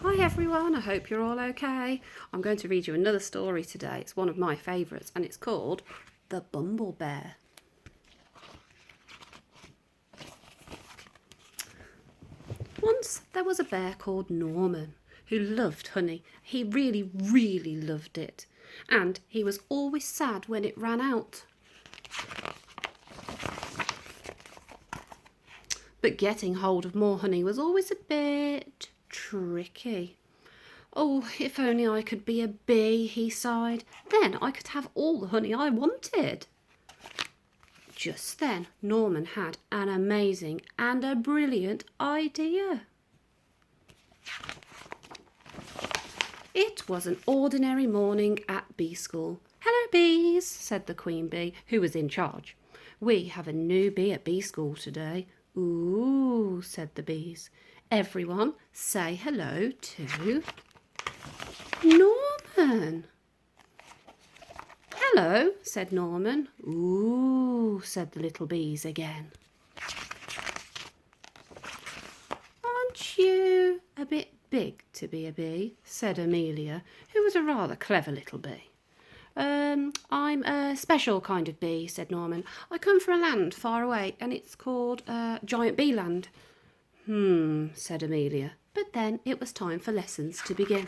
Hi everyone, I hope you're all okay. I'm going to read you another story today. It's one of my favourites and it's called The Bumblebear. Once there was a bear called Norman who loved honey. He really, really loved it. And he was always sad when it ran out. But getting hold of more honey was always a bit tricky. Oh, if only I could be a bee, he sighed. Then I could have all the honey I wanted. Just then, Norman had an amazing and a brilliant idea. It was an ordinary morning at bee school. "Hello, bees," said the queen bee, who was in charge. "We have a new bee at bee school today." "Ooh," said the bees. "Everyone say hello to Norman." "Hello," said Norman. "Ooh," said the little bees again. "Aren't you a bit big to be a bee?" said Amelia, who was a rather clever little bee. I'm a special kind of bee," said Norman. "I come from a land far away and it's called Giant Bee Land." Said Amelia. But then it was time for lessons to begin.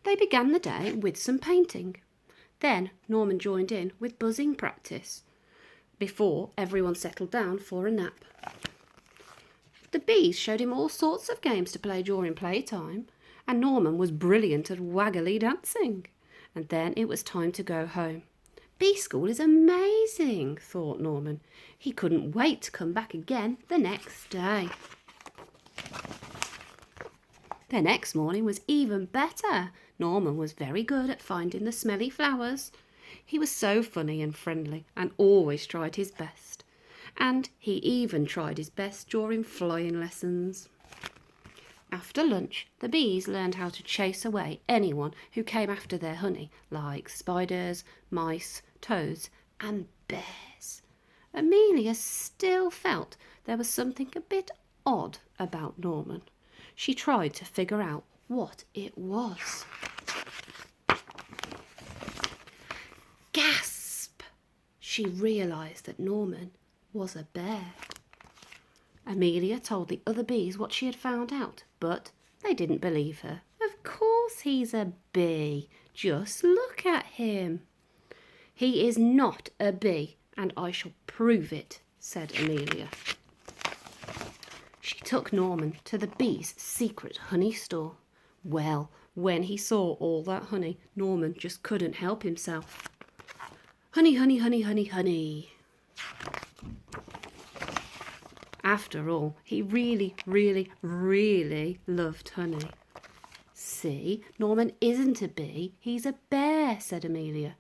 They began the day with some painting. Then Norman joined in with buzzing practice before everyone settled down for a nap. The bees showed him all sorts of games to play during playtime, and Norman was brilliant at waggly dancing. And then it was time to go home. Bee school is amazing, thought Norman. He couldn't wait to come back again the next day. The next morning was even better. Norman was very good at finding the smelly flowers. He was so funny and friendly and always tried his best. And he even tried his best during flying lessons. After lunch, the bees learned how to chase away anyone who came after their honey, like spiders, mice, toads, and bears. Amelia still felt there was something a bit odd about Norman. She tried to figure out what it was. Gasp! She realised that Norman was a bear. Amelia told the other bees what she had found out, but they didn't believe her. "Of course he's a bee. Just look at him." "He is not a bee, and I shall prove it," said Amelia. She took Norman to the bees' secret honey store. Well, when he saw all that honey, Norman just couldn't help himself. Honey, honey, honey, honey, honey. After all, he really, really, really loved honey. "See, Norman isn't a bee, he's a bear," said Amelia.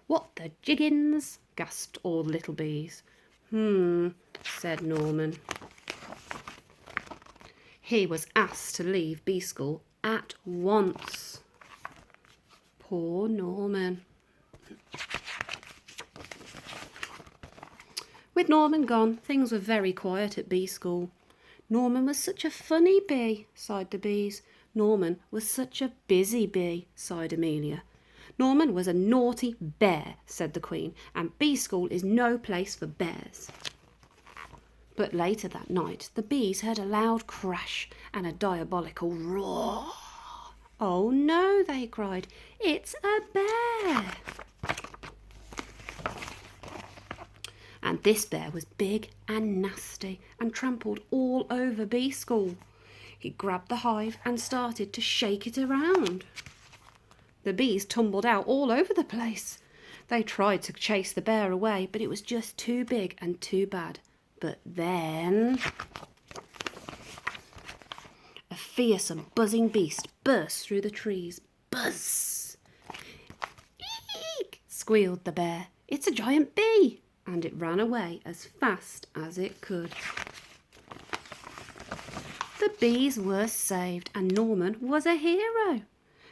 "What the jiggins?" gasped all the little bees. Said Norman. He was asked to leave bee school at once. Poor Norman. With Norman gone, things were very quiet at bee school. "Norman was such a funny bee," sighed the bees. "Norman was such a busy bee," sighed Amelia. "Norman was a naughty bear," said the Queen, "and bee school is no place for bears." But later that night, the bees heard a loud crash and a diabolical roar. "Oh no," they cried, "it's a bear!" And this bear was big and nasty and trampled all over bee school. He grabbed the hive and started to shake it around. The bees tumbled out all over the place. They tried to chase the bear away, but it was just too big and too bad. But then a fearsome buzzing beast burst through the trees. "Buzz!" "Eek!" squealed the bear. "It's a giant bee!" And it ran away as fast as it could. The bees were saved and Norman was a hero.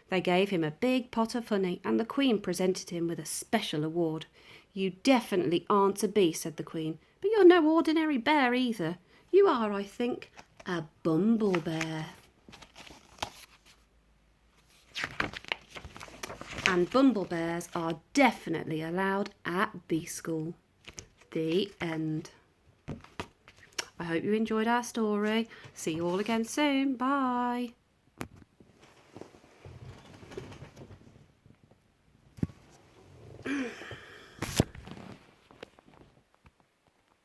They gave him a big pot of honey and the Queen presented him with a special award. "You definitely aren't a bee," said the Queen, "but you're no ordinary bear either. You are, I think, A Bumblebear. And Bumblebears are definitely allowed at B School. The end. I hope you enjoyed our story. See you all again soon. Bye.